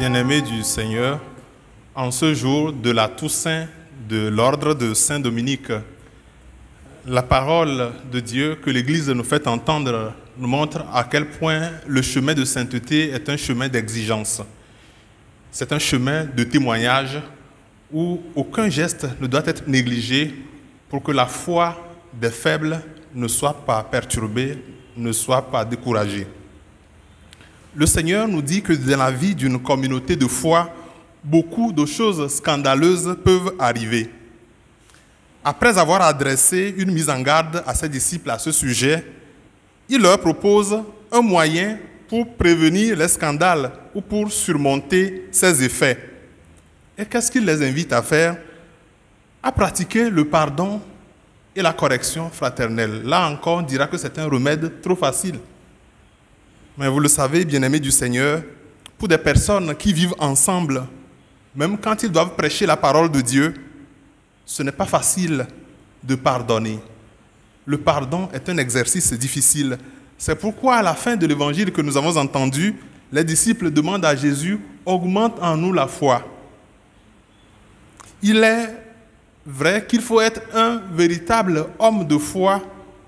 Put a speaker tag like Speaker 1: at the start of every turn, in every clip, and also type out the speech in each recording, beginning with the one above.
Speaker 1: Bien-aimés du Seigneur, en ce jour de la Toussaint de l'ordre de Saint-Dominique, la parole de Dieu que l'Église nous fait entendre nous montre à quel point le chemin de sainteté est un chemin d'exigence. C'est un chemin de témoignage où aucun geste ne doit être négligé pour que la foi des faibles ne soit pas perturbée, ne soit pas découragée. Le Seigneur nous dit que dans la vie d'une communauté de foi, beaucoup de choses scandaleuses peuvent arriver. Après avoir adressé une mise en garde à ses disciples à ce sujet, il leur propose un moyen pour prévenir les scandales ou pour surmonter ces effets. Et qu'est-ce qu'il les invite à faire? À pratiquer le pardon et la correction fraternelle. Là encore, on dira que c'est un remède trop facile. Mais vous le savez, bien-aimés du Seigneur, pour des personnes qui vivent ensemble, même quand ils doivent prêcher la parole de Dieu, ce n'est pas facile de pardonner. Le pardon est un exercice difficile. C'est pourquoi à la fin de l'évangile que nous avons entendu, les disciples demandent à Jésus « Augmente en nous la foi ». Il est vrai qu'il faut être un véritable homme de foi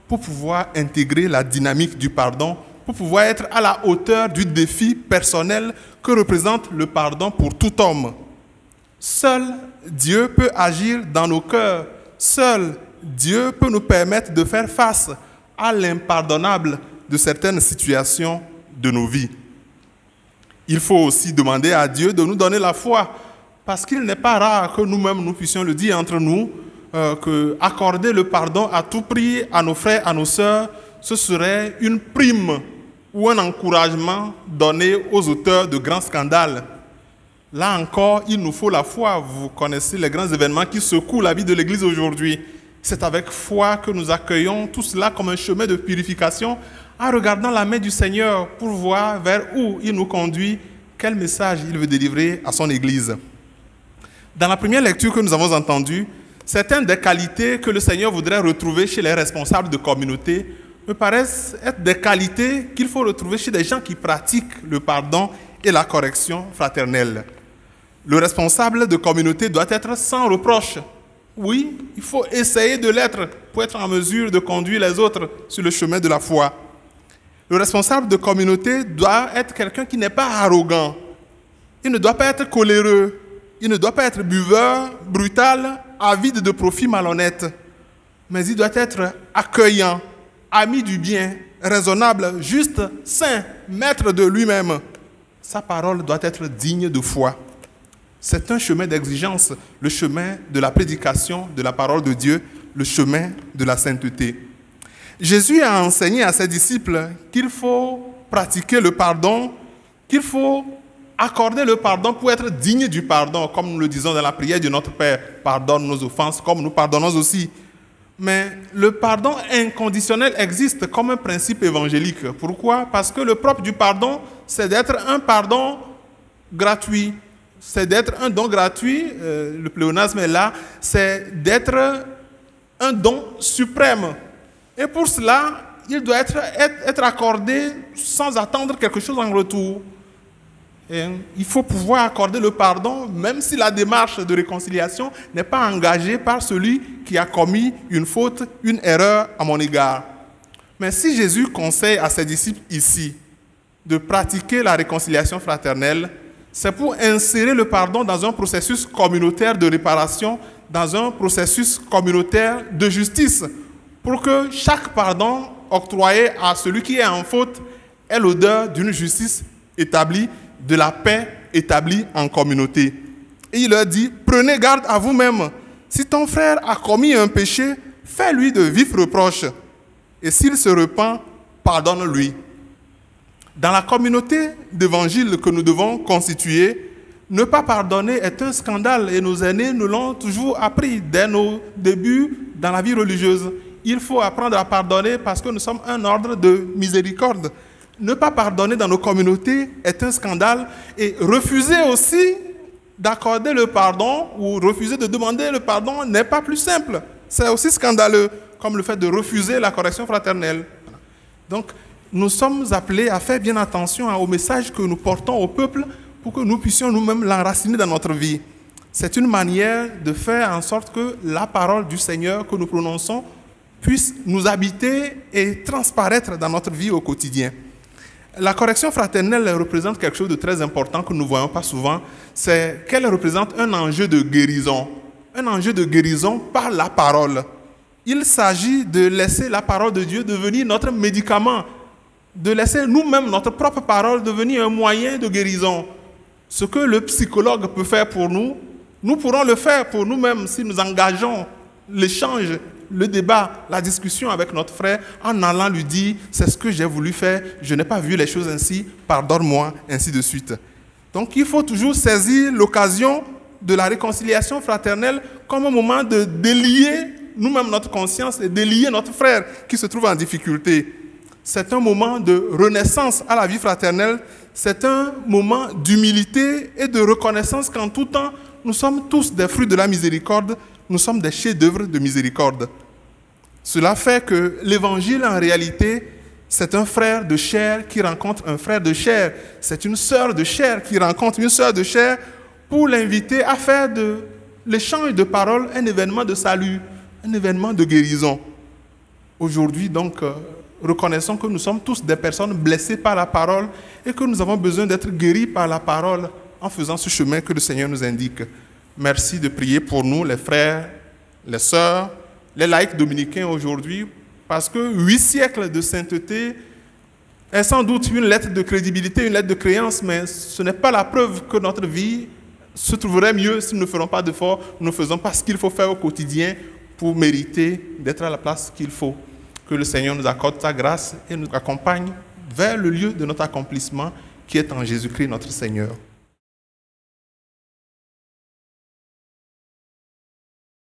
Speaker 1: pour pouvoir intégrer la dynamique du pardon, pour pouvoir être à la hauteur du défi personnel que représente le pardon pour tout homme. Seul Dieu peut agir dans nos cœurs. Seul Dieu peut nous permettre de faire face à l'impardonnable de certaines situations de nos vies. Il faut aussi demander à Dieu de nous donner la foi, parce qu'il n'est pas rare que nous-mêmes nous puissions le dire entre nous, que accorder le pardon à tout prix à nos frères, à nos sœurs, ce serait une prime ou un encouragement donné aux auteurs de grands scandales. Là encore, il nous faut la foi. Vous connaissez les grands événements qui secouent la vie de l'Église aujourd'hui. C'est avec foi que nous accueillons tout cela comme un chemin de purification en regardant la main du Seigneur pour voir vers où il nous conduit, quel message il veut délivrer à son Église. Dans la première lecture que nous avons entendue, certaines des qualités que le Seigneur voudrait retrouver chez les responsables de communauté me paraissent être des qualités qu'il faut retrouver chez des gens qui pratiquent le pardon et la correction fraternelle. Le responsable de communauté doit être sans reproche. Oui, il faut essayer de l'être pour être en mesure de conduire les autres sur le chemin de la foi. Le responsable de communauté doit être quelqu'un qui n'est pas arrogant. Il ne doit pas être coléreux. Il ne doit pas être buveur, brutal, avide de profit malhonnête. Mais il doit être accueillant, ami du bien, raisonnable, juste, saint, maître de lui-même. Sa parole doit être digne de foi. C'est un chemin d'exigence, le chemin de la prédication de la parole de Dieu, le chemin de la sainteté. Jésus a enseigné à ses disciples qu'il faut pratiquer le pardon, qu'il faut accorder le pardon pour être digne du pardon, comme nous le disons dans la prière de notre Père. Pardonne nos offenses comme nous pardonnons aussi. Mais le pardon inconditionnel existe comme un principe évangélique. Pourquoi? Parce que le propre du pardon, c'est d'être un pardon gratuit. C'est d'être un don gratuit, le pléonasme est là, c'est d'être un don suprême. Et pour cela, il doit être accordé sans attendre quelque chose en retour. Et il faut pouvoir accorder le pardon, même si la démarche de réconciliation n'est pas engagée par celui qui a commis une faute, une erreur à mon égard. Mais si Jésus conseille à ses disciples ici de pratiquer la réconciliation fraternelle, c'est pour insérer le pardon dans un processus communautaire de réparation, dans un processus communautaire de justice, pour que chaque pardon octroyé à celui qui est en faute ait l'odeur d'une justice établie, de la paix établie en communauté. Et il leur dit, prenez garde à vous-même. Si ton frère a commis un péché, fais-lui de vifs reproches. Et s'il se repent, pardonne-lui. Dans la communauté d'évangile que nous devons constituer, ne pas pardonner est un scandale et nos aînés nous l'ont toujours appris dès nos débuts dans la vie religieuse. Il faut apprendre à pardonner parce que nous sommes un ordre de miséricorde. Ne pas pardonner dans nos communautés est un scandale et refuser aussi d'accorder le pardon ou refuser de demander le pardon n'est pas plus simple. C'est aussi scandaleux, comme le fait de refuser la correction fraternelle. Donc, nous sommes appelés à faire bien attention au message que nous portons au peuple pour que nous puissions nous-mêmes l'enraciner dans notre vie. C'est une manière de faire en sorte que la parole du Seigneur que nous prononçons puisse nous habiter et transparaître dans notre vie au quotidien. La correction fraternelle représente quelque chose de très important que nous ne voyons pas souvent, c'est qu'elle représente un enjeu de guérison. Un enjeu de guérison par la parole. Il s'agit de laisser la parole de Dieu devenir notre médicament, de laisser nous-mêmes notre propre parole devenir un moyen de guérison. Ce que le psychologue peut faire pour nous, nous pourrons le faire pour nous-mêmes si nous engageons l'échange, le débat, la discussion avec notre frère en allant lui dire « c'est ce que j'ai voulu faire, je n'ai pas vu les choses ainsi, pardonne-moi », ainsi de suite. Donc il faut toujours saisir l'occasion de la réconciliation fraternelle comme un moment de délier nous-mêmes notre conscience et délier notre frère qui se trouve en difficulté. C'est un moment de renaissance à la vie fraternelle, c'est un moment d'humilité et de reconnaissance qu'en tout temps, nous sommes tous des fruits de la miséricorde, nous sommes des chefs-d'œuvre de miséricorde. Cela fait que l'Évangile, en réalité, c'est un frère de chair qui rencontre un frère de chair. C'est une sœur de chair qui rencontre une sœur de chair pour l'inviter à faire de l'échange de paroles un événement de salut, un événement de guérison. Aujourd'hui, donc, reconnaissons que nous sommes tous des personnes blessées par la parole et que nous avons besoin d'être guéris par la parole en faisant ce chemin que le Seigneur nous indique. Merci de prier pour nous, les frères, les sœurs, les laïcs dominicains aujourd'hui, parce que 8 siècles de sainteté est sans doute une lettre de crédibilité, une lettre de créance, mais ce n'est pas la preuve que notre vie se trouverait mieux si nous ne ferons pas d'efforts, nous ne faisons pas ce qu'il faut faire au quotidien pour mériter d'être à la place qu'il faut. Que le Seigneur nous accorde sa grâce et nous accompagne vers le lieu de notre accomplissement qui est en Jésus-Christ notre Seigneur.